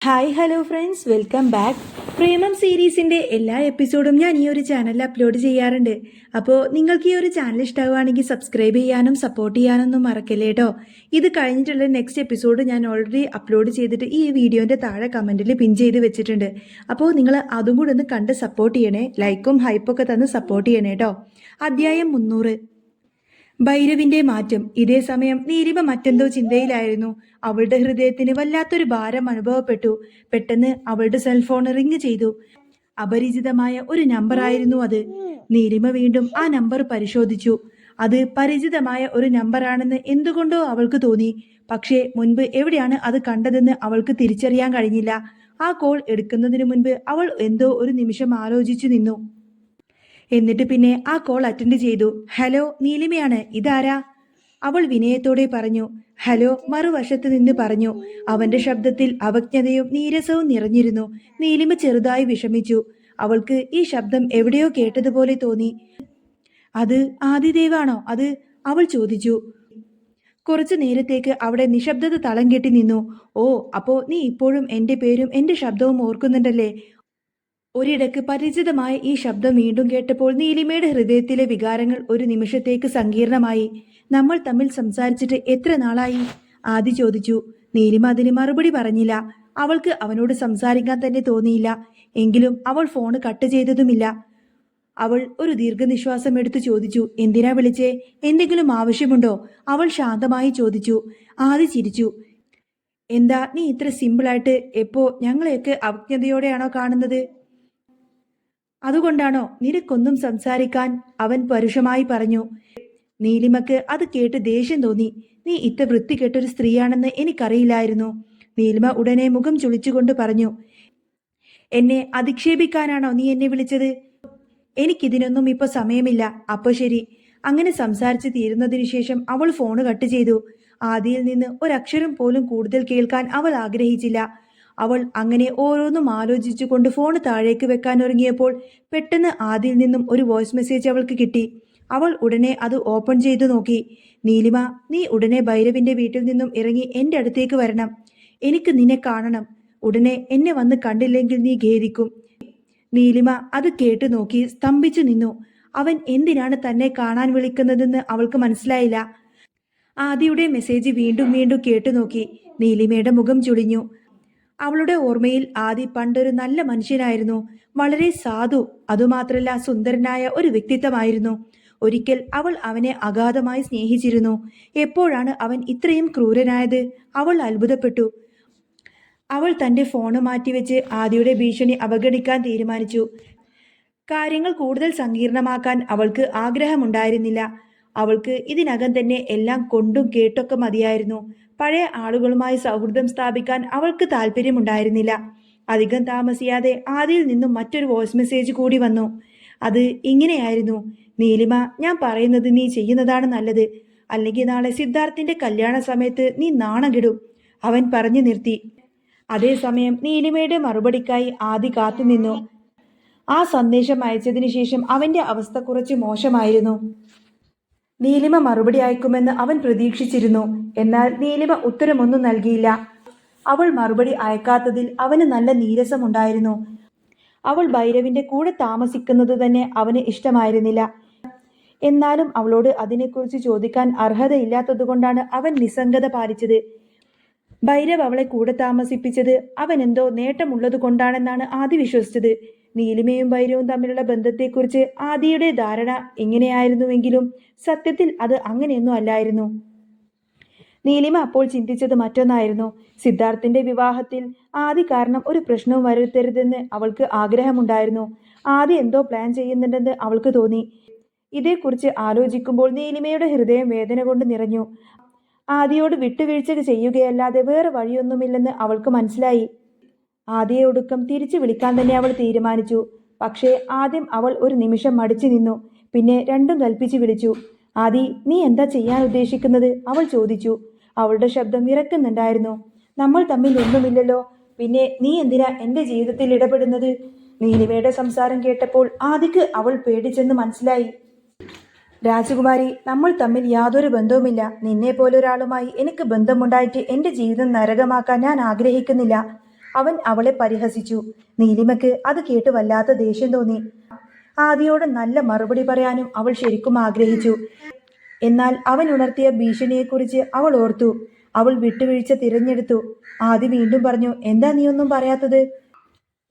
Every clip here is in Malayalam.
Hi hello friends, welcome back. Premam സീരീസിൻ്റെ എല്ലാ എപ്പിസോഡും ഞാൻ ഈ ഒരു ചാനലിൽ അപ്ലോഡ് ചെയ്യാറുണ്ട്. അപ്പോൾ നിങ്ങൾക്ക് ഈ ഒരു ചാനൽ ഇഷ്ടമാവുകയാണെങ്കിൽ സബ്സ്ക്രൈബ് ചെയ്യാനും സപ്പോർട്ട് ചെയ്യാനൊന്നും മറക്കല്ലേ കേട്ടോ. ഇത് കഴിഞ്ഞിട്ടുള്ള നെക്സ്റ്റ് എപ്പിസോഡ് ഞാൻ ഓൾറെഡി അപ്ലോഡ് ചെയ്തിട്ട് ഈ വീഡിയോൻ്റെ താഴെ കമൻറ്റിൽ പിൻ ചെയ്ത് വെച്ചിട്ടുണ്ട്. അപ്പോൾ നിങ്ങൾ അതും കൂടെ ഒന്ന് കണ്ട് സപ്പോർട്ട് ചെയ്യണേ, ലൈക്കും ഹൈപ്പൊക്കെ തന്ന് സപ്പോർട്ട് ചെയ്യണേ കേട്ടോ. അധ്യായം 300. ഭൈരവിന്റെ മാറ്റം. ഇതേ സമയം നീലിമ മറ്റെന്തോ ചിന്തയിലായിരുന്നു. അവളുടെ ഹൃദയത്തിന് വല്ലാത്തൊരു ഭാരം അനുഭവപ്പെട്ടു. പെട്ടെന്ന് അവളുടെ സെൽഫോൺ റിങ് ചെയ്തു. അപരിചിതമായ ഒരു നമ്പറായിരുന്നു അത്. നീലിമ വീണ്ടും ആ നമ്പർ പരിശോധിച്ചു. അത് പരിചിതമായ ഒരു നമ്പറാണെന്ന് എന്തുകൊണ്ടോ അവൾക്ക് തോന്നി. പക്ഷേ മുൻപ് എവിടെയാണ് അത് കണ്ടതെന്ന് അവൾക്ക് തിരിച്ചറിയാൻ കഴിഞ്ഞില്ല. ആ കോൾ എടുക്കുന്നതിന് മുൻപ് അവൾ എന്തോ ഒരു നിമിഷം ആലോചിച്ചു നിന്നു. എന്നിട്ട് പിന്നെ ആ കോൾ അറ്റൻഡ് ചെയ്തു. ഹലോ, നീലിമയാണ്, ഇതാരാ? അവൾ വിനയത്തോടെ പറഞ്ഞു. ഹലോ മറുവശത്ത് നിന്ന് പറഞ്ഞു. അവന്റെ ശബ്ദത്തിൽ അവജ്ഞതയും നീരസവും നിറഞ്ഞിരുന്നു. നീലിമ ചെറുതായി വിഷമിച്ചു. അവൾക്ക് ഈ ശബ്ദം എവിടെയോ കേട്ടതുപോലെ തോന്നി. അത് ആദിദേവാണോ അത്? അവൾ ചോദിച്ചു. കുറച്ചു നേരത്തേക്ക് അവിടെ നിശബ്ദത തളം കെട്ടി നിന്നു. ഓ, അപ്പോ നീ ഇപ്പോഴും എന്റെ പേരും എന്റെ ശബ്ദവും ഓർക്കുന്നുണ്ടല്ലേ? ഒരിടക്ക് പരിചിതമായ ഈ ശബ്ദം വീണ്ടും കേട്ടപ്പോൾ നീലിമയുടെ ഹൃദയത്തിലെ വികാരങ്ങൾ ഒരു നിമിഷത്തേക്ക് സങ്കീർണമായി. നമ്മൾ തമ്മിൽ സംസാരിച്ചിട്ട് എത്ര നാളായി? ആദി ചോദിച്ചു. നീലിമ അതിന് മറുപടി പറഞ്ഞില്ല. അവൾക്ക് അവനോട് സംസാരിക്കാൻ തന്നെ തോന്നിയില്ല. എങ്കിലും അവൾ ഫോൺ കട്ട് ചെയ്തതുമില്ല. അവൾ ഒരു ദീർഘനിശ്വാസം എടുത്തു ചോദിച്ചു. എന്തിനാ വിളിച്ചേ? എന്തെങ്കിലും ആവശ്യമുണ്ടോ? അവൾ ശാന്തമായി ചോദിച്ചു. ആദി ചിരിച്ചു. എന്താ നീ ഇത്ര സിമ്പിളായിട്ട് എപ്പോ ഞങ്ങളെയൊക്കെ അവജ്ഞതയോടെയാണോ കാണുന്നത്? അതുകൊണ്ടാണോ നിനക്കൊന്നും സംസാരിക്കാൻ? അവൻ പരുഷമായി പറഞ്ഞു. നീലിമക്ക് അത് കേട്ട് ദേഷ്യം തോന്നി. നീ ഇത്ര വൃത്തികെട്ടൊരു സ്ത്രീയാണെന്ന് എനിക്കറിയില്ലായിരുന്നു. നീലിമ ഉടനെ മുഖം ചുളിച്ചുകൊണ്ട് പറഞ്ഞു. എന്നെ അധിക്ഷേപിക്കാനാണോ നീ എന്നെ വിളിച്ചത്? എനിക്കിതിനൊന്നും ഇപ്പൊ സമയമില്ല. അപ്പൊ ശരി. അങ്ങനെ സംസാരിച്ച് തീരുന്നതിനു ശേഷം അവൾ ഫോണ് കട്ട് ചെയ്തു. ആദിയിൽ നിന്ന് ഒരക്ഷരം പോലും കൂടുതൽ കേൾക്കാൻ അവൾ ആഗ്രഹിച്ചില്ല. അവൾ അങ്ങനെ ഓരോന്നും ആലോചിച്ചുകൊണ്ട് ഫോൺ താഴേക്ക് വെക്കാൻ ഒരുങ്ങിയപ്പോൾ പെട്ടെന്ന് ആദിയിൽ നിന്നും ഒരു വോയിസ് മെസ്സേജ് അവൾക്ക് കിട്ടി. അവൾ ഉടനെ അത് ഓപ്പൺ ചെയ്തു നോക്കി. നീലിമ, നീ ഉടനെ ഭൈരവിന്റെ വീട്ടിൽ നിന്നും ഇറങ്ങി എൻ്റെ അടുത്തേക്ക് വരണം. എനിക്ക് നിന്നെ കാണണം. ഉടനെ എന്നെ വന്ന് കണ്ടില്ലെങ്കിൽ നീ ഖേദിക്കും. നീലിമ അത് കേട്ടു നോക്കി സ്തംഭിച്ചു നിന്നു. അവൻ എന്തിനാണ് തന്നെ കാണാൻ വിളിക്കുന്നതെന്ന് അവൾക്ക് മനസ്സിലായില്ല. ആദിയുടെ മെസ്സേജ് വീണ്ടും വീണ്ടും കേട്ടു നോക്കി. നീലിമയുടെ മുഖം ചുളിഞ്ഞു. അവളുടെ ഓർമ്മയിൽ ആദി പണ്ടൊരു നല്ല മനുഷ്യനായിരുന്നു. വളരെ സാധു, അതുമാത്രല്ല സുന്ദരനായ ഒരു വ്യക്തിത്വമായിരുന്നു. ഒരിക്കൽ അവൾ അവനെ അഗാധമായി സ്നേഹിച്ചിരുന്നു. എപ്പോഴാണ് അവൻ ഇത്രയും ക്രൂരനായത്? അവൾ അത്ഭുതപ്പെട്ടു. അവൾ തന്റെ ഫോണ് മാറ്റിവെച്ച് ആദിയുടെ ഭീഷണി അവഗണിക്കാൻ തീരുമാനിച്ചു. കാര്യങ്ങൾ കൂടുതൽ സങ്കീർണമാക്കാൻ അവൾക്ക് ആഗ്രഹമുണ്ടായിരുന്നില്ല. അവൾക്ക് ഇതിനകം തന്നെ എല്ലാം കൊണ്ടും കേട്ടൊക്കെ മതിയായിരുന്നു. പഴയ ആളുകളുമായി സൗഹൃദം സ്ഥാപിക്കാൻ അവൾക്ക് താല്പര്യമുണ്ടായിരുന്നില്ല. അധികം താമസിയാതെ ആദിയിൽ നിന്നും മറ്റൊരു വോയിസ് മെസ്സേജ് കൂടി വന്നു. അത് ഇങ്ങനെയായിരുന്നു. നീലിമ, ഞാൻ പറയുന്നത് നീ ചെയ്യുന്നതാണ് നല്ലത്. അല്ലെങ്കിൽ നാളെ സിദ്ധാർത്ഥിന്റെ കല്യാണ സമയത്ത് നീ നാണം കെടും. അവൻ പറഞ്ഞു നിർത്തി. അതേസമയം നീലിമയുടെ മറുപടിക്കായി ആദി കാത്തുനിന്നു. ആ സന്ദേശം അയച്ചതിനു ശേഷം അവന്റെ അവസ്ഥ കുറച്ച് മോശമായിരുന്നു. നീലിമ മറുപടി അയക്കുമെന്ന് അവൻ പ്രതീക്ഷിച്ചിരുന്നു. എന്നാൽ നീലിമ ഉത്തരമൊന്നും നൽകിയില്ല. അവൾ മറുപടി അയക്കാത്തതിൽ അവന് നല്ല നീരസമുണ്ടായിരുന്നു. അവൾ ഭൈരവിന്റെ കൂടെ താമസിക്കുന്നത് തന്നെ അവന് ഇഷ്ടമായിരുന്നില്ല. എന്നാലും അവളോട് അതിനെക്കുറിച്ച് ചോദിക്കാൻ അർഹതയില്ലാത്തതുകൊണ്ടാണ് അവൻ നിസ്സംഗത പാലിച്ചത്. ഭൈരവ് അവളെ കൂടെ താമസിപ്പിച്ചത് അവനെന്തോ നേട്ടമുള്ളത് കൊണ്ടാണെന്നാണ് ആദി വിശ്വസിച്ചത്. നീലിമയും ഭൈരവും തമ്മിലുള്ള ബന്ധത്തെക്കുറിച്ച് ആദിയുടെ ധാരണ എങ്ങനെയായിരുന്നുവെങ്കിലും സത്യത്തിൽ അത് അങ്ങനെയൊന്നും അല്ലായിരുന്നു. നീലിമ അപ്പോൾ ചിന്തിച്ചത് മറ്റൊന്നായിരുന്നു. സിദ്ധാർത്ഥിന്റെ വിവാഹത്തിൽ ആദി കാരണം ഒരു പ്രശ്നവും വരുത്തരുതെന്ന് അവൾക്ക് ആഗ്രഹമുണ്ടായിരുന്നു. ആദി എന്തോ പ്ലാൻ ചെയ്യുന്നുണ്ടെന്ന് അവൾക്ക് തോന്നി. ഇതേക്കുറിച്ച് ആലോചിക്കുമ്പോൾ നീലിമയുടെ ഹൃദയം വേദന കൊണ്ട് നിറഞ്ഞു. ആദിയോട് വിട്ടുവീഴ്ച ചെയ്യുകയല്ലാതെ വേറെ വഴിയൊന്നുമില്ലെന്ന് അവൾക്ക് മനസ്സിലായി. ആദിയെ ഒടുക്കം തിരിച്ചു വിളിക്കാൻ തന്നെ അവൾ തീരുമാനിച്ചു. പക്ഷേ ആദ്യം അവൾ ഒരു നിമിഷം മടിച്ചു നിന്നു. പിന്നെ രണ്ടും കൽപ്പിച്ച് വിളിച്ചു. ആദി, നീ എന്താ ചെയ്യാൻ ഉദ്ദേശിക്കുന്നത്? അവൾ ചോദിച്ചു. അവളുടെ ശബ്ദം വിറക്കുന്നുണ്ടായിരുന്നു. നമ്മൾ തമ്മിൽ ഒന്നുമില്ലല്ലോ, പിന്നെ നീ എന്തിനാ എൻ്റെ ജീവിതത്തിൽ ഇടപെടുന്നത്? നീലിമയുടെ സംസാരം കേട്ടപ്പോൾ ആദിക്ക് അവൾ പേടിച്ചെന്ന് മനസ്സിലായി. രാജകുമാരി, നമ്മൾ തമ്മിൽ യാതൊരു ബന്ധവുമില്ല. നിന്നെ പോലൊരാളുമായി എനിക്ക് ബന്ധമുണ്ടായിട്ട് എൻ്റെ ജീവിതം നരകമാക്കാൻ ഞാൻ ആഗ്രഹിക്കുന്നില്ല. അവൻ അവളെ പരിഹസിച്ചു. നീലിമയ്ക്ക് അത് കേട്ട് വല്ലാത്ത ദേഷ്യം തോന്നി. ആദിയോട് നല്ല മറുപടി പറയാനും അവൾ ശരിക്കും ആഗ്രഹിച്ചു. എന്നാൽ അവൻ ഉണർത്തിയ ഭീഷണിയെക്കുറിച്ച് അവൾ ഓർത്തു. അവൾ വിട്ടുവീഴ്ച തിരഞ്ഞെടുത്തു. ആദി വീണ്ടും പറഞ്ഞു, എന്താ നീ ഒന്നും പറയാത്തത്?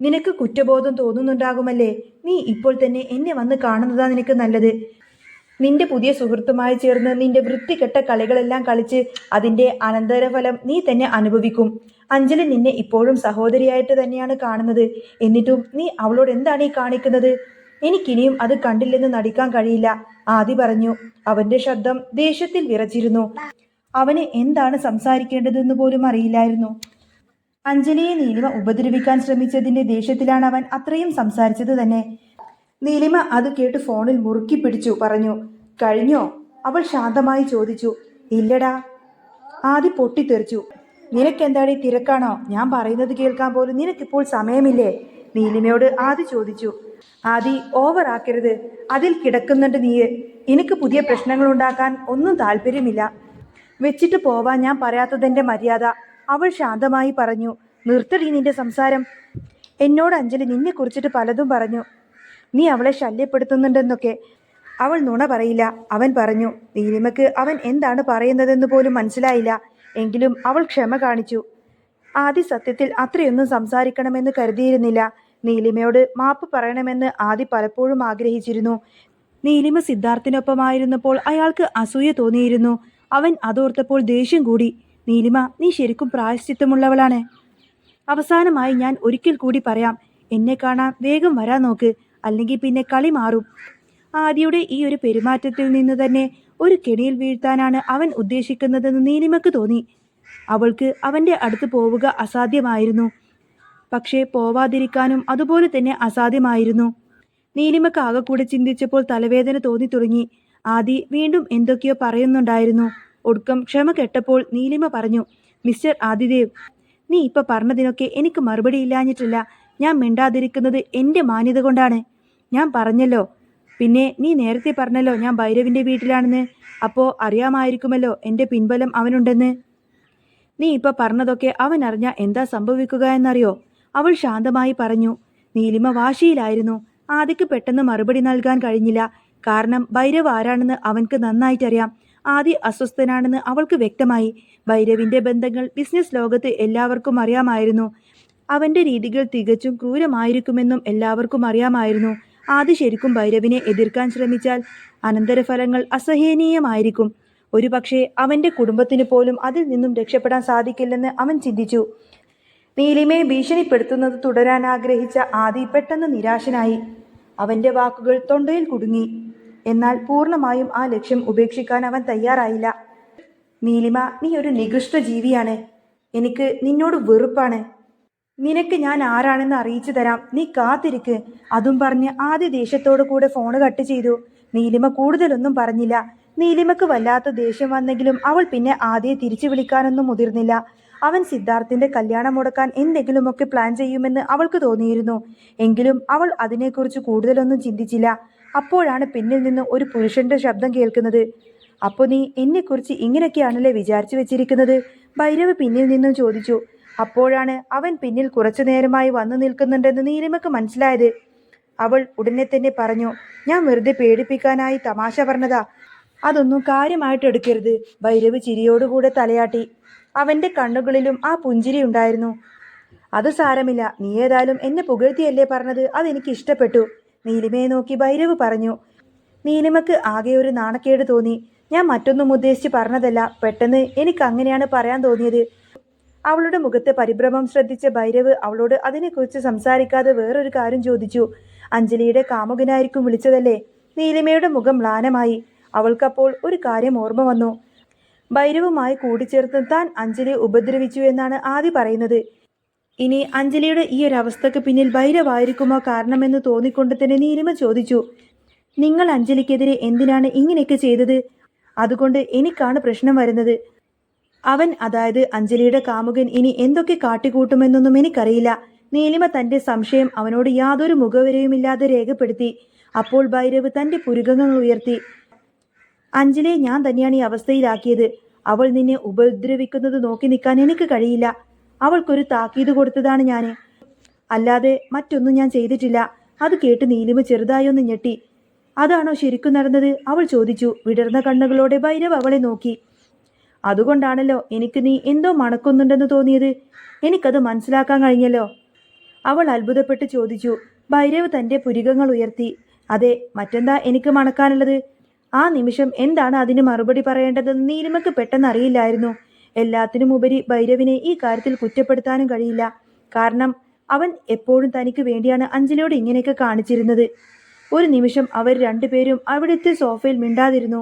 നിനക്ക് കുറ്റബോധം തോന്നുന്നുണ്ടാകുമല്ലേ? നീ ഇപ്പോൾ തന്നെ എന്നെ വന്ന് കാണുന്നതാ നിനക്ക് നല്ലത്. നിന്റെ പുതിയ സുഹൃത്തുമായി ചേർന്ന് നിന്റെ വൃത്തികെട്ട കളികളെല്ലാം കളിച്ച് അതിന്റെ അനന്തരഫലം നീ തന്നെ അനുഭവിക്കും. അഞ്ജലി നിന്നെ ഇപ്പോഴും സഹോദരിയായിട്ട് തന്നെയാണ് കാണുന്നത്. എന്നിട്ടും നീ അവളോട് എന്താണ് ഈ കാണിക്കുന്നത്? എനിക്കിനിയും അത് കണ്ടില്ലെന്ന് നടിക്കാൻ കഴിയില്ല, ആദി പറഞ്ഞു. അവന്റെ ശബ്ദം ദേഷ്യത്തിൽ വിറച്ചിരുന്നു. അവന് എന്താണ് സംസാരിക്കേണ്ടതെന്ന് പോലും അറിയില്ലായിരുന്നു. അഞ്ജലിയെ നീലിമ ഉപദ്രവിക്കാൻ ശ്രമിച്ചതിന്റെ ദേഷ്യത്തിലാണ് അവൻ അത്രയും സംസാരിച്ചത് തന്നെ. നീലിമ അത് കേട്ട് ഫോണിൽ മുറുക്കി പിടിച്ചു പറഞ്ഞു. കഴിഞ്ഞോ? അവൾ ശാന്തമായി ചോദിച്ചു. ഇല്ലടാ, ആദി പൊട്ടിത്തെറിച്ചു. നിനക്കെന്താടി, തിരക്കാണോ? ഞാൻ പറയുന്നത് കേൾക്കാൻ പോലും നിനക്കിപ്പോൾ സമയമില്ലേ? നീലിമയോട് ആദി ചോദിച്ചു. ആദി, ഓവർ ആക്കരുത്. അതിൽ കിടക്കുന്നുണ്ട് നീ. എനിക്ക് പുതിയ പ്രശ്നങ്ങൾ ഉണ്ടാക്കാൻ ഒന്നും താല്പര്യമില്ല. വെച്ചിട്ട് പോവാൻ ഞാൻ പറയാത്തതെന്റെ മര്യാദ, അവൾ ശാന്തമായി പറഞ്ഞു. നിർത്തടി നിന്റെ സംസാരം. എന്നോട് അഞ്ജലി നിന്നെ കുറിച്ചിട്ട് പലതും പറഞ്ഞു. നീ അവളെ ശല്യപ്പെടുത്തുന്നുണ്ടെന്നൊക്കെ. അവൾ നുണ പറയില്ല, അവൻ പറഞ്ഞു. നീലിമയ്ക്ക് അവൻ എന്താണ് പറയുന്നതെന്ന് പോലും മനസ്സിലായില്ല. എങ്കിലും അവൾ ക്ഷമ കാണിച്ചു. ആദി സത്യത്തിൽ അത്രയൊന്നും സംസാരിക്കണമെന്ന് കരുതിയിരുന്നില്ല. നീലിമയോട് മാപ്പ് പറയണമെന്ന് ആദി പലപ്പോഴും ആഗ്രഹിച്ചിരുന്നു. നീലിമ സിദ്ധാർത്ഥിനൊപ്പമായിരുന്നപ്പോൾ അയാൾക്ക് അസൂയ തോന്നിയിരുന്നു. അവൻ അതോർത്തപ്പോൾ ദേഷ്യം കൂടി. നീലിമ, നീ ശരിക്കും പ്രായശ്ചിത്തമുള്ളവളാണ്. അവസാനമായി ഞാൻ ഒരിക്കൽ കൂടി പറയാം, എന്നെ കാണാൻ വേഗം വരാൻ നോക്ക്, അല്ലെങ്കിൽ പിന്നെ കളി മാറും. ആദിയുടെ ഈ ഒരു പെരുമാറ്റത്തിൽ നിന്ന് തന്നെ ഒരു കെണിയിൽ വീഴ്ത്താനാണ് അവൻ ഉദ്ദേശിക്കുന്നതെന്ന് നീലിമയ്ക്ക് തോന്നി. അവൾക്ക് അവന്റെ അടുത്ത് പോവുക അസാധ്യമായിരുന്നു. പക്ഷേ പോവാതിരിക്കാനും അതുപോലെ തന്നെ അസാധ്യമായിരുന്നു. നീലിമയ്ക്ക് ആകെ കൂടെ ചിന്തിച്ചപ്പോൾ തലവേദന തോന്നി തുടങ്ങി. ആദി വീണ്ടും എന്തൊക്കെയോ പറയുന്നുണ്ടായിരുന്നു. ഒടുക്കം ക്ഷമ കെട്ടപ്പോൾ നീലിമ പറഞ്ഞു, മിസ്റ്റർ ആദിദേവ്, നീ ഇപ്പൊ പറഞ്ഞതിനൊക്കെ എനിക്ക് മറുപടി ഇല്ലാഞ്ഞിട്ടില്ല. ഞാൻ മിണ്ടാതിരിക്കുന്നത് എന്റെ മാന്യത കൊണ്ടാണ്. ഞാൻ പറഞ്ഞല്ലോ. പിന്നെ നീ നേരത്തെ പറഞ്ഞല്ലോ ഞാൻ ഭൈരവിന്റെ വീട്ടിലാണെന്ന്. അപ്പോ അറിയാമായിരിക്കുമല്ലോ എന്റെ പിൻബലം അവനുണ്ടെന്ന്. നീ ഇപ്പൊ പറഞ്ഞതൊക്കെ അവൻ അറിഞ്ഞ എന്താ സംഭവിക്കുക എന്നറിയോ? അവൾ ശാന്തമായി പറഞ്ഞു. നീലിമ വാശിയിലായിരുന്നു. ആദിക്ക് പെട്ടെന്ന് മറുപടി നൽകാൻ കഴിഞ്ഞില്ല. കാരണം ഭൈരവ് ആരാണെന്ന് അവൻക്ക് നന്നായിട്ടറിയാം. ആദി അസ്വസ്ഥനാണെന്ന് അവൾക്ക് വ്യക്തമായി. ഭൈരവിന്റെ ബന്ധങ്ങൾ ബിസിനസ് ലോകത്ത് എല്ലാവർക്കും അറിയാമായിരുന്നു. അവന്റെ രീതികൾ തികച്ചും ക്രൂരമായിരിക്കുമെന്നും എല്ലാവർക്കും അറിയാമായിരുന്നു. ആദി ശരിക്കും ഭൈരവിനെ എതിർക്കാൻ ശ്രമിച്ചാൽ അനന്തരഫലങ്ങൾ അസഹനീയമായിരിക്കും. ഒരുപക്ഷെ അവന്റെ കുടുംബത്തിന് പോലും അതിൽ നിന്നും രക്ഷപ്പെടാൻ സാധിക്കില്ലെന്ന് അവൻ ചിന്തിച്ചു. നീലിമയെ ഭീഷണിപ്പെടുത്തുന്നത് തുടരാൻ ആഗ്രഹിച്ച ആദി പെട്ടെന്ന് നിരാശനായി. അവന്റെ വാക്കുകൾ തൊണ്ടയിൽ കുടുങ്ങി. എന്നാൽ പൂർണ്ണമായും ആ ലക്ഷ്യം ഉപേക്ഷിക്കാൻ അവൻ തയ്യാറായില്ല. നീലിമ, നീ ഒരു നികൃഷ്ട ജീവിയാണ്. എനിക്ക് നിന്നോട് വെറുപ്പാണ്. നിനക്ക് ഞാൻ ആരാണെന്ന് അറിയിച്ചു തരാം. നീ കാത്തിരിക്ക്. അതും പറഞ്ഞ് ആദ്യ ദേഷ്യത്തോടു കൂടെ ഫോണ് കട്ട് ചെയ്തു. നീലിമ കൂടുതലൊന്നും പറഞ്ഞില്ല. നീലിമക്ക് വല്ലാത്ത ദേഷ്യം വന്നെങ്കിലും അവൾ പിന്നെ ആദ്യയെ തിരിച്ചു വിളിക്കാനൊന്നും മുതിർന്നില്ല. അവൻ സിദ്ധാർത്ഥിന്റെ കല്യാണം മുടക്കാൻ എന്തെങ്കിലുമൊക്കെ പ്ലാൻ ചെയ്യുമെന്ന് അവൾക്ക് തോന്നിയിരുന്നു. എങ്കിലും അവൾ അതിനെക്കുറിച്ച് കൂടുതലൊന്നും ചിന്തിച്ചില്ല. അപ്പോഴാണ് പിന്നിൽ നിന്ന് ഒരു പുരുഷന്റെ ശബ്ദം കേൾക്കുന്നത്. അപ്പൊ നീ എന്നെക്കുറിച്ച് ഇങ്ങനെയൊക്കെയാണല്ലേ വിചാരിച്ചു വെച്ചിരിക്കുന്നത്? ഭൈരവ് പിന്നിൽ നിന്നും ചോദിച്ചു. അപ്പോഴാണ് അവൻ പിന്നിൽ കുറച്ചു നേരമായി വന്നു നിൽക്കുന്നുണ്ടെന്ന് നീലിമക്ക് മനസ്സിലായത്. അവൾ ഉടനെ തന്നെ പറഞ്ഞു, ഞാൻ വെറുതെ പേടിപ്പിക്കാനായി തമാശ പറഞ്ഞതാ. അതൊന്നും കാര്യമായിട്ട് എടുക്കരുത്. ഭൈരവ് ചിരിയോടുകൂടെ തലയാട്ടി. അവന്റെ കണ്ണുകളിലും ആ പുഞ്ചിരി ഉണ്ടായിരുന്നു. അത് സാരമില്ല, നീ ഏതായാലും എന്നെ പുകഴ്ത്തിയല്ലേ പറഞ്ഞത്, അതെനിക്ക് ഇഷ്ടപ്പെട്ടു. നീലിമയെ നോക്കി ഭൈരവ് പറഞ്ഞു. നീലിമക്ക് ആകെ ഒരു നാണക്കേട് തോന്നി. ഞാൻ മറ്റൊന്നും ഉദ്ദേശിച്ച് പറഞ്ഞതല്ല, പെട്ടെന്ന് എനിക്ക് അങ്ങനെയാണ് പറയാൻ തോന്നിയത്. അവളുടെ മുഖത്തെ പരിഭ്രമം ശ്രദ്ധിച്ച ഭൈരവ് അവളോട് അതിനെക്കുറിച്ച് സംസാരിക്കാതെ വേറൊരു കാര്യം ചോദിച്ചു. അഞ്ജലിയുടെ കാമുകനായിരിക്കും വിളിച്ചതല്ലേ? നീലിമയുടെ മുഖം മ്ലാനമായി. അവൾക്കപ്പോൾ ഒരു കാര്യം ഓർമ്മ വന്നു. ഭൈരവുമായി കൂടിച്ചേർത്ത് താൻ അഞ്ജലിയെ ഉപദ്രവിച്ചു എന്നാണ് ആദി പറയുന്നത്. ഇനി അഞ്ജലിയുടെ ഈ ഒരു അവസ്ഥക്ക് പിന്നിൽ ഭൈരവായിരിക്കുമോ കാരണമെന്ന് തോന്നിക്കൊണ്ട് തന്നെ നീലിമ ചോദിച്ചു, നിങ്ങൾ അഞ്ജലിക്കെതിരെ എന്തിനാണ് ഇങ്ങനെയൊക്കെ ചെയ്തത്? അതുകൊണ്ട് എനിക്കാണ് പ്രശ്നം വരുന്നത്. അവൻ, അതായത് അഞ്ജലിയുടെ കാമുകൻ, ഇനി എന്തൊക്കെ കാട്ടിക്കൂട്ടുമെന്നൊന്നും എനിക്കറിയില്ല. നീലിമ തന്റെ സംശയം അവനോട് യാതൊരു മുഖവരയുമില്ലാതെ രേഖപ്പെടുത്തി. അപ്പോൾ ഭൈരവ് തന്റെ പുരുകങ്ങൾ ഉയർത്തി. അഞ്ജലിയെ ഞാൻ തന്നെയാണ് ഈ അവസ്ഥയിലാക്കിയത്. അവൾ നിന്നെ ഉപദ്രവിക്കുന്നത് നോക്കി നിൽക്കാൻ എനിക്ക് കഴിയില്ല. അവൾക്കൊരു താക്കീത് കൊടുത്തതാണ് ഞാൻ, അല്ലാതെ മറ്റൊന്നും ഞാൻ ചെയ്തിട്ടില്ല. അത് കേട്ട് നീലിമ ചെറുതായൊന്ന് ഞെട്ടി. അതാണോ ശരിക്കും നടന്നത്? അവൾ ചോദിച്ചു. വിടർന്ന കണ്ണുകളോടെ ഭൈരവ് അവളെ നോക്കി. അതുകൊണ്ടാണല്ലോ എനിക്ക് നീ എന്തോ മണക്കുന്നുണ്ടെന്ന് തോന്നിയത്. എനിക്കത് മനസ്സിലാക്കാൻ കഴിഞ്ഞല്ലോ. അവൾ അത്ഭുതപ്പെട്ട് ചോദിച്ചു. ഭൈരവ് തന്റെ പുരികങ്ങൾ ഉയർത്തി. അതെ, മറ്റെന്താ എനിക്ക് മണക്കാനുള്ളത്? ആ നിമിഷം എന്താണ് അതിന് മറുപടി പറയേണ്ടതെന്ന് നീലിമയ്ക്ക് പെട്ടെന്ന് അറിയില്ലായിരുന്നു. എല്ലാത്തിനും ഉപരി ഭൈരവിനെ ഈ കാര്യത്തിൽ കുറ്റപ്പെടുത്താനും കഴിയില്ല. കാരണം അവൻ എപ്പോഴും തനിക്ക് വേണ്ടിയാണ് അഞ്ജലിയോട് ഇങ്ങനെയൊക്കെ കാണിച്ചിരുന്നത്. ഒരു നിമിഷം അവർ രണ്ടുപേരും അവിടുത്തെ സോഫയിൽ മിണ്ടാതിരുന്നു.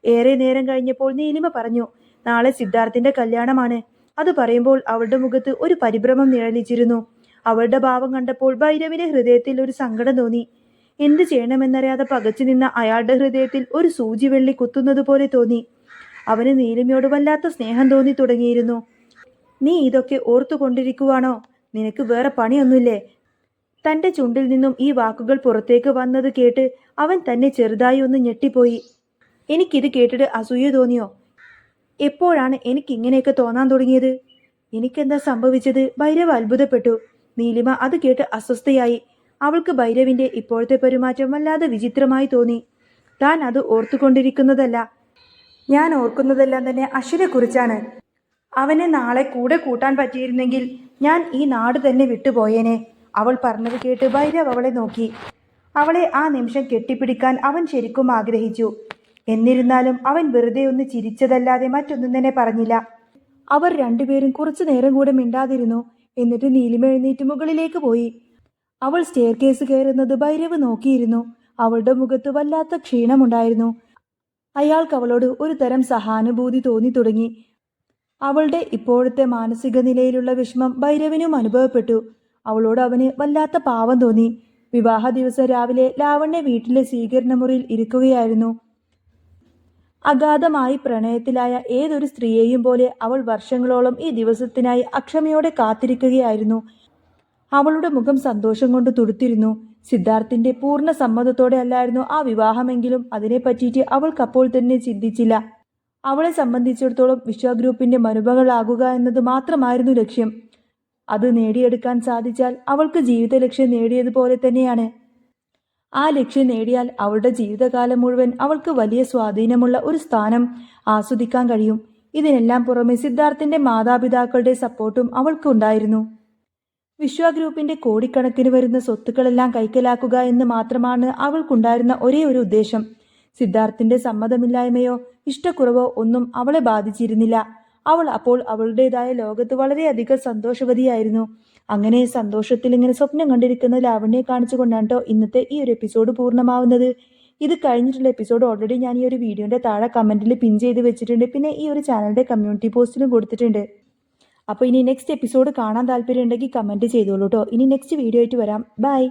ഏറെ നേരം കഴിഞ്ഞപ്പോൾ നീലിമ പറഞ്ഞു, നാളെ സിദ്ധാർത്ഥിന്റെ കല്യാണമാണ്. അത് പറയുമ്പോൾ അവളുടെ മുഖത്ത് ഒരു പരിഭ്രമം നിഴലിച്ചിരുന്നു. അവളുടെ ഭാവം കണ്ടപ്പോൾ ഭൈരവിന്റെ ഹൃദയത്തിൽ ഒരു സങ്കടം തോന്നി. എന്ത് ചെയ്യണമെന്നറിയാതെ പകച്ചു നിന്ന അയാളുടെ ഹൃദയത്തിൽ ഒരു സൂചി വെള്ളി കുത്തുന്നത് പോലെ തോന്നി. അവന് നീലിമയോട് വല്ലാത്ത സ്നേഹം തോന്നി തുടങ്ങിയിരുന്നു. നീ ഇതൊക്കെ ഓർത്തുകൊണ്ടിരിക്കുവാണോ? നിനക്ക് വേറെ പണിയൊന്നുമില്ലേ? തന്റെ ചുണ്ടിൽ നിന്നും ഈ വാക്കുകൾ പുറത്തേക്ക് വന്നത് കേട്ട് അവൻ തന്നെ ചെറുതായി ഒന്ന് ഞെട്ടിപ്പോയി. എനിക്കിത് കേട്ടിട്ട് അസൂയ തോന്നിയോ? എപ്പോഴാണ് എനിക്കിങ്ങനെയൊക്കെ തോന്നാൻ തുടങ്ങിയത്? എനിക്കെന്താ സംഭവിച്ചത്? ഭൈരവ് അത്ഭുതപ്പെട്ടു. നീലിമ അത് കേട്ട് അസ്വസ്ഥയായി. അവൾക്ക് ഭൈരവിന്റെ ഇപ്പോഴത്തെ പെരുമാറ്റം വല്ലാതെ വിചിത്രമായി തോന്നി. താൻ അത് ഓർത്തുകൊണ്ടിരിക്കുന്നതല്ല, ഞാൻ ഓർക്കുന്നതെല്ലാം തന്നെ അശ്വിനെക്കുറിച്ചാണ്. അവനെ നാളെ കൂടെ കൂട്ടാൻ പറ്റിയിരുന്നെങ്കിൽ ഞാൻ ഈ നാട് തന്നെ വിട്ടുപോയേനെ. അവൾ പറഞ്ഞത് കേട്ട് ഭൈരവ് അവളെ നോക്കി. അവളെ ആ നിമിഷം കെട്ടിപ്പിടിക്കാൻ അവൻ ശരിക്കും ആഗ്രഹിച്ചു. എന്നിരുന്നാലും അവൻ വെറുതെ ഒന്ന് ചിരിച്ചതല്ലാതെ മറ്റൊന്നും തന്നെ പറഞ്ഞില്ല. അവർ രണ്ടുപേരും കുറച്ചു നേരം കൂടെ മിണ്ടാതിരുന്നു. എന്നിട്ട് നീലിമ എഴുന്നേറ്റ് മുകളിലേക്ക് പോയി. അവൾ സ്റ്റെയർ കേസ് കയറുന്നത് ഭൈരവ് നോക്കിയിരുന്നു. അവളുടെ മുഖത്ത് വല്ലാത്ത ക്ഷീണമുണ്ടായിരുന്നു. അയാൾക്ക് അവളോട് ഒരു തരം സഹാനുഭൂതി തോന്നി തുടങ്ങി. അവളുടെ ഇപ്പോഴത്തെ മാനസിക നിലയിലുള്ള വിഷമം ഭൈരവിനും അനുഭവപ്പെട്ടു. അവളോട് അവന് വല്ലാത്ത പാവം തോന്നി. വിവാഹ ദിവസം രാവിലെ ലാവണ്യ വീട്ടിലെ സ്വീകരണ മുറിയിൽ ഇരിക്കുകയായിരുന്നു. അഗാധമായി പ്രണയത്തിലായ ഏതൊരു സ്ത്രീയെയും പോലെ അവൾ വർഷങ്ങളോളം ഈ ദിവസത്തിനായി അക്ഷമയോടെ കാത്തിരിക്കുകയായിരുന്നു. അവളുടെ മുഖം സന്തോഷം കൊണ്ട് തുടുത്തിരുന്നു. സിദ്ധാർത്ഥിന്റെ പൂർണ്ണ സമ്മതത്തോടെ അല്ലായിരുന്നു ആ വിവാഹമെങ്കിലും അതിനെപ്പറ്റിയിട്ട് അവൾക്കപ്പോൾ തന്നെ ചിന്തിച്ചില്ല. അവളെ സംബന്ധിച്ചിടത്തോളം വിശ്വഗ്രൂപ്പിന്റെ മരുമകളാകുക എന്നത് മാത്രമായിരുന്നു ലക്ഷ്യം. അത് നേടിയെടുക്കാൻ സാധിച്ചാൽ അവൾക്ക് ജീവിത ലക്ഷ്യം നേടിയതുപോലെ തന്നെയാണ്. ആ ലക്ഷ്യം നേടിയാൽ അവളുടെ ജീവിതകാലം മുഴുവൻ അവൾക്ക് വലിയ സ്വാധീനമുള്ള ഒരു സ്ഥാനം ആസ്വദിക്കാൻ കഴിയും. ഇതിനെല്ലാം പുറമെ സിദ്ധാർത്ഥിന്റെ മാതാപിതാക്കളുടെ സപ്പോർട്ടും അവൾക്ക് ഉണ്ടായിരുന്നു. വിശ്വഗ്രൂപ്പിന്റെ കോടിക്കണക്കിന് വരുന്ന സ്വത്തുക്കളെല്ലാം കൈക്കലാക്കുക എന്ന് മാത്രമാണ് അവൾക്കുണ്ടായിരുന്ന ഒരേ ഒരു ഉദ്ദേശം. സിദ്ധാർത്ഥിന്റെ സമ്മതമില്ലായ്മയോ ഇഷ്ടക്കുറവോ ഒന്നും അവളെ ബാധിച്ചിരുന്നില്ല. അവൾ അപ്പോൾ അവളുടേതായ ലോകത്ത് വളരെയധികം സന്തോഷവതിയായിരുന്നു. അങ്ങനെ സന്തോഷത്തിൽ ഇങ്ങനെ സ്വപ്നം കണ്ടിരിക്കുന്ന ലാവണ്യെ കാണിച്ചുകൊണ്ടാണ് കേട്ടോ ഇന്നത്തെ ഈ ഒരു എപ്പിസോഡ് പൂർണ്ണമാവുന്നത്. ഇത് കഴിഞ്ഞിട്ടുള്ള എപ്പിസോഡ് ഓൾറെഡി ഞാൻ ഈ ഒരു വീഡിയോന്റെ താഴെ കമന്റിൽ പിൻ ചെയ്ത് വെച്ചിട്ടുണ്ട്. പിന്നെ ഈ ഒരു ചാനലിന്റെ കമ്മ്യൂണിറ്റി പോസ്റ്റിലും കൊടുത്തിട്ടുണ്ട്. അപ്പോൾ ഇനി നെക്സ്റ്റ് എപ്പിസോഡ് കാണാൻ താല്പര്യം ഉണ്ടെങ്കിൽ കമന്റ് ചെയ്തോളൂ കേട്ടോ. ഇനി നെക്സ്റ്റ് വീഡിയോ ആയിട്ട് വരാം. ബൈ.